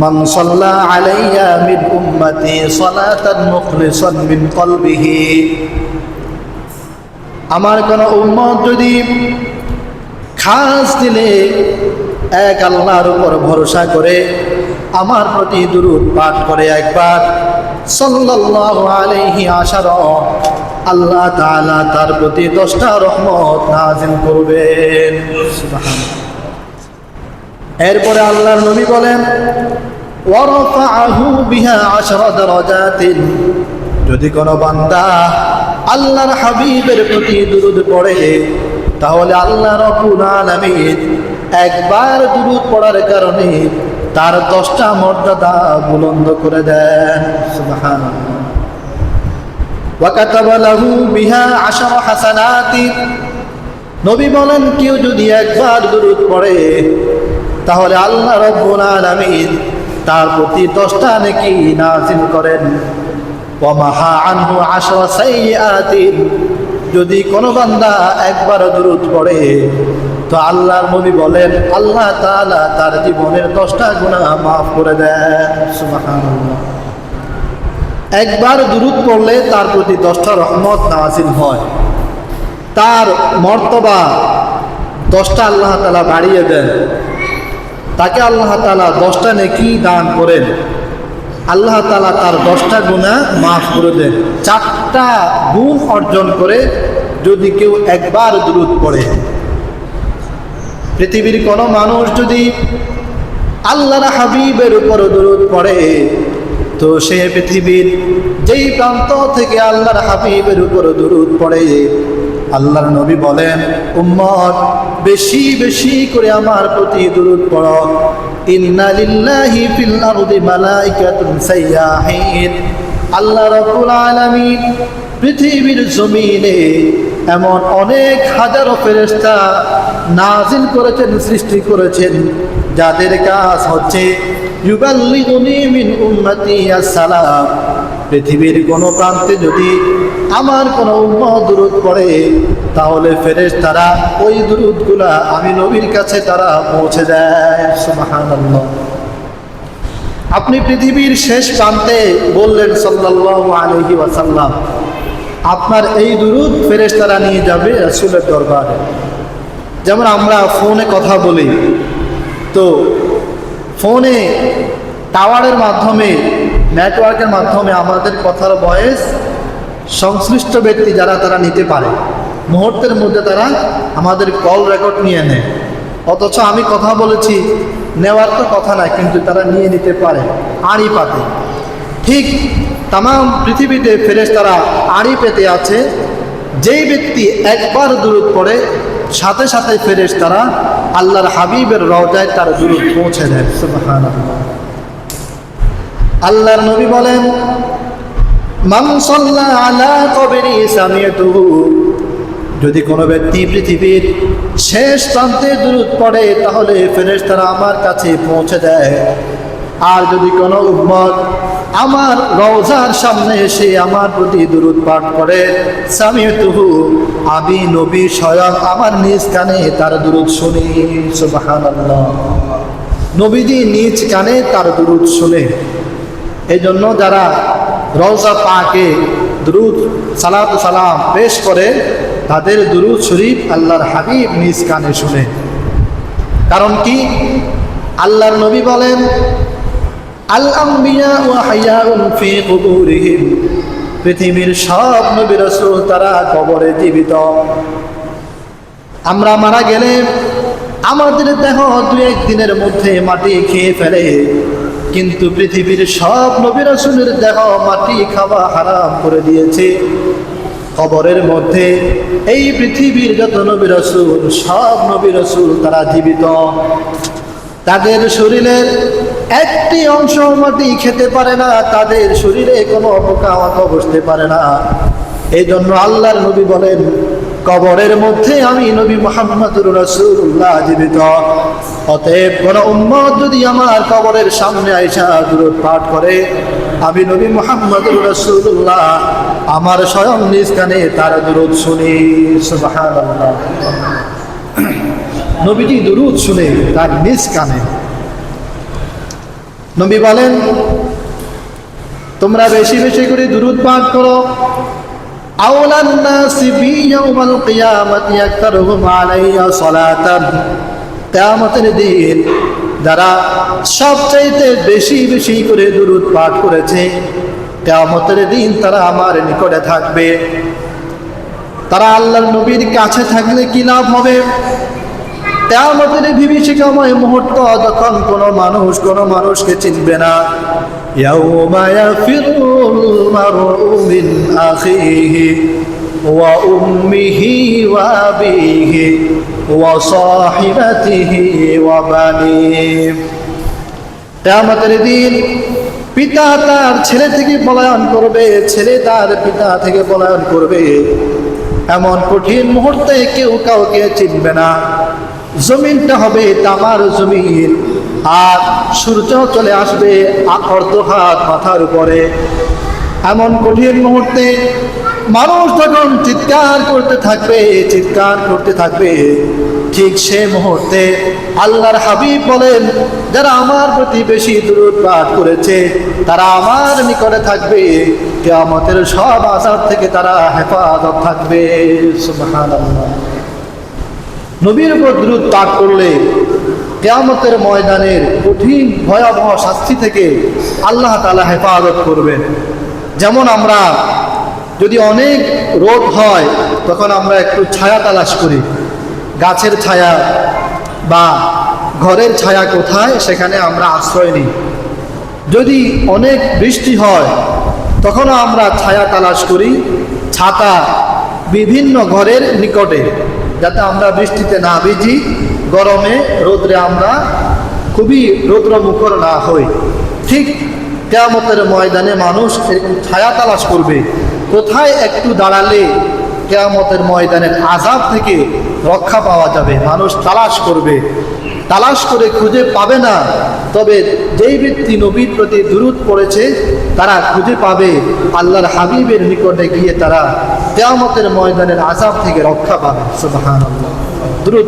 মান সাল্লা আলাইয়া মিন উম্মতি সালাতান মুখলিসান মিন কলবিহি, আমার কোন উম্মত যদি খাস দিলে এক আল্লাহর উপর ভরসা করে আমার প্রতি দুরূদ পাঠ করে একবার সাল্লাল্লাহু আলাইহি আশারা, আল্লাহ তাআলা তার প্রতি 10টা রহমত নাযিল করবেন। সুবহানাল্লাহ। এরপরে আল্লাহর নবী বলেন ওয়ারাফাহু বিহা 10 দারাজাতিন, যদি কোনো বান্দা আল্লাহর হাবিবের প্রতি দুরূদ পড়ে তাহলে আল্লাহ রাব্বুল আলামিন একবার দুরূদ পড়ার কারণে তার 10টা মর্যাদা বুলন্দ করে দেন। সুবহানাল্লাহ। ওয়া কাতাবা লাহু বিহা 10 হাসানাতিন, নবী বলেন কেউ যদি একবার দুরূদ পড়ে তাহলে আল্লাহ রাব্বুল আলামিন তার প্রতি 10টা নেকি নাযিল করেন। ওয়া মাহা আনহু 10 সাইয়্যাতিন, যদি কোনো বান্দা একবার দুরূদ পড়ে তো আল্লাহর নবী বলেন আল্লাহ তাআলা তার জীবনের 10টা গুনাহ মাফ করে দেন। সুবহানাল্লাহ। একবার দুরূদ পড়লে তার প্রতি 10টা রহমত নাযিল হয়, তার মর্তবা 10টা আল্লাহ তাআলা বাড়িয়ে দেন, তাকে আল্লাহ তাআলা 10টা নেকি দান করেন, আল্লাহ তাআলা তার 10টা গুনাহ মাফ করে দেন। 4টা গুণ অর্জন করে যদি কেউ একবার দুরূদ পড়ে। পৃথিবীর কোনো মানুষ যদি আল্লাহর হাবিবের উপর দুরূদ পড়ে তো সে পৃথিবীর যেই প্রান্ত থেকে আল্লাহর হাবিবের উপর দুরূদ পড়ে আল্লাহর নবী বলেন উম্মত বেশি বেশি করে আমার প্রতি দুরূদ পড়ো। ইন্না লিল্লাহি ফিল আরদি মালাইকাতুন সাইয়াহিন, আল্লাহ রাব্বুল আলামিন পৃথিবীর জমিনে এমন অনেক হাজারো ফেরেশতা নাজিল করেছেন, সৃষ্টি করেছেন, যাদের কাজ হচ্ছে ইউবাল্লিগুনি মিন উম্মতি আসসালাম। পৃথিবীর কোনো প্রান্তে যদি আমার কোনো উম্মত দুরূদ পড়ে তাহলে ফেরেশতারা ওই দুরূদগুলা আমি নবীর কাছে তারা পৌঁছে দেয়। সুবহানাল্লাহ। আপনি পৃথিবীর শেষ প্রান্তে বললেন সাল্লাল্লাহু আলাইহি ওয়াসাল্লাম, আপনার এই দুরূদ ফেরেশতারা নিয়ে যাবে রাসূলের দরবারে। যেমন আমরা ফোনে কথা বলি, তো ফোনে টাওয়ারের মাধ্যমে নেটওয়ার্কের মাধ্যমে আমাদের কথার ভয়েস সংশ্লিষ্ট ব্যক্তি যারা তারা নিতে পারে, মুহূর্তের মধ্যে তারা আমাদের কল রেকর্ড নিয়ে নেয়। অথচ আমি কথা বলেছি, নেওয়ার তো কথা না, কিন্তু তারা নিয়ে নিতে পারে আড়ি পাতে। ঠিক তামাম পৃথিবীতে ফেরেশতারা আড়ি পেতে আছে। যেই ব্যক্তি একবার দুরূদ পড়ে সাথে সাথে ফেরেশতারা আল্লাহর হাবিবের রওজায় তার দুরূদ পৌঁছে দেয়। সুবহানাল্লাহ। আল্লাহর নবী বলেন মান সাল্লা আলা কবরি সামিতুহু, যদি কোনো ব্যক্তি পৃথিবীর শেষ প্রান্তে দুরূদ পড়ে তাহলে ফেরেশতারা আমার কাছে পৌঁছে দেয়। আর যদি কোনো উম্মত আমার রওজার সামনে এসে আমার প্রতি দুরূদ পাঠ করে সামিতুহু, আমি নবী স্বয়ং আমার নিজ কানে তার দুরূদ শুনি। সুবহানাল্লাহ। নবীজি নিজ কানে তার দুরূদ শুনে। এই জন্য যারা রওজা পাকে দুরূদ সালাত সালাম পেশ করে তাদের দুরূদ শরীফ আল্লাহর হাবিব নিজ কানে শুনে। কারণ কি? আল্লাহর নবী বলেন আল আম্বিয়া ওয়া হায়াউন ফি কুবুরিহিম, পৃথিবীর সব নবী রাসূল তারা কবরে জীবিত। আমরা মারা গেলে আমাদের দেহ 2-1 দিনের মধ্যে মাটি খেয়ে ফেলে, কিন্তু পৃথিবীর সব নবী রাসূলের দেহ মাটি খাওয়া হারাম করে দিয়েছে। কবরের মধ্যে এই পৃথিবীর যত নবী রাসূল সব নবী রাসূল তারা জীবিত। তাদের শরীরের একটি অংশ মাটি খেতে পারে না, তাদের শরীরে কোনো পোকামাকড় বসতে পারে না। এই জন্য আল্লাহর নবী বলেন কবরের মধ্যে আমি নবী মুহাম্মদুর রাসূলুল্লাহ জীবিত। অতএব কোন উম্মত যদি আমার কবরের সামনে আইসা দুরূদ পাঠ করে আমি নবী মুহাম্মদুর রাসূলুল্লাহ আমার স্বয়ং নিজ কানে তার দুরূদ শুনি। সুবহানাল্লাহ। নবীজি দুরূদ শুনে তার নিজ কানে। নবী বলেন, তোমরা বেশি বেশি করে দুরূদ পাঠ করো। আওলান নাসি বি ইয়াউমাল কিয়ামাতি আকতারুহুম আলাইয়া সালাতান, কিয়ামতের দিন যারা সবচাইতে বেশি বেশি করে দুরূদ পাঠ করেছে, কিয়ামতের দিন তারা আমার নিকটে থাকবে। তারা আল্লাহর নবীর কাছে থাকলে কি লাভ হবে? কিয়ামতের বিভীষিকাময় মুহূর্ত, যখন কোনো মানুষকে চিনবে না। ইয়াউমা ইয়াফিরুল মারউ মিন আখিহি ওয়া উম্মিহি ওয়া আবিহি ওয়া সাহিবাতিহি ওয়া বানিহি। কিয়ামতের দিন পিতা তার ছেলে থেকে পলায়ন করবে, ছেলে তার পিতা থেকে পলায়ন করবে। এমন কঠিন মুহূর্তে কেউ কাউকে চিনবে না। জমিনটা হবে তামার জমিন, আর সূর্য চলে আসবে অর্ধ হাত মাথার উপরে। এমন কঠিন মুহূর্তে মানুষ যখন চিৎকার করতে থাকবে, ঠিক সে মুহূর্তে আল্লাহর হাবিব বলেন, যারা আমার প্রতি বেশি দুরূদ পাঠ করেছে তারা আমার নিকটে থাকবে, কিয়ামতের সব আযাব থেকে তারা হেফাজত থাকবে। সুবহানাল্লাহ। নবীর উপর দুরূদ পাঠ করলে কিয়ামতের ময়দানের কঠিন ভয়াবহ শাস্তি থেকে আল্লাহ তাআলা হেফাজত করবেন। যেমন আমরা যদি অনেক রোদ হয় তখন আমরা একটু ছায়া তালাশ করি, গাছের ছায়া বা ঘরের ছায়া কোথায় সেখানে আমরা আশ্রয় নিই। যদি অনেক বৃষ্টি হয় তখনও আমরা ছায়া তালাশ করি, ছাতা বিভিন্ন ঘরের নিকটে, যাতে আমরা বৃষ্টিতে না ভিজি, গরমে রোদ্রে আমরা খুবই রৌদ্রমুখর না হই। ঠিক কিয়ামতের ময়দানে মানুষ এরকম ছায়া তালাশ করবে, কোথায় একটু দাঁড়ালে কিয়ামতের ময়দানের আযাব থেকে রক্ষা পাওয়া যাবে। মানুষ তালাশ করে খুঁজে পাবে না। তবে যেই ব্যক্তি নবীর প্রতি দুরূদ পড়েছে তারা খুঁজে পাবে, আল্লাহর হাবিবের নিকটে গিয়ে তারা কিয়ামতের ময়দানের আযাব থেকে রক্ষা পাবে। সুবহানাল্লাহ। দুরূদ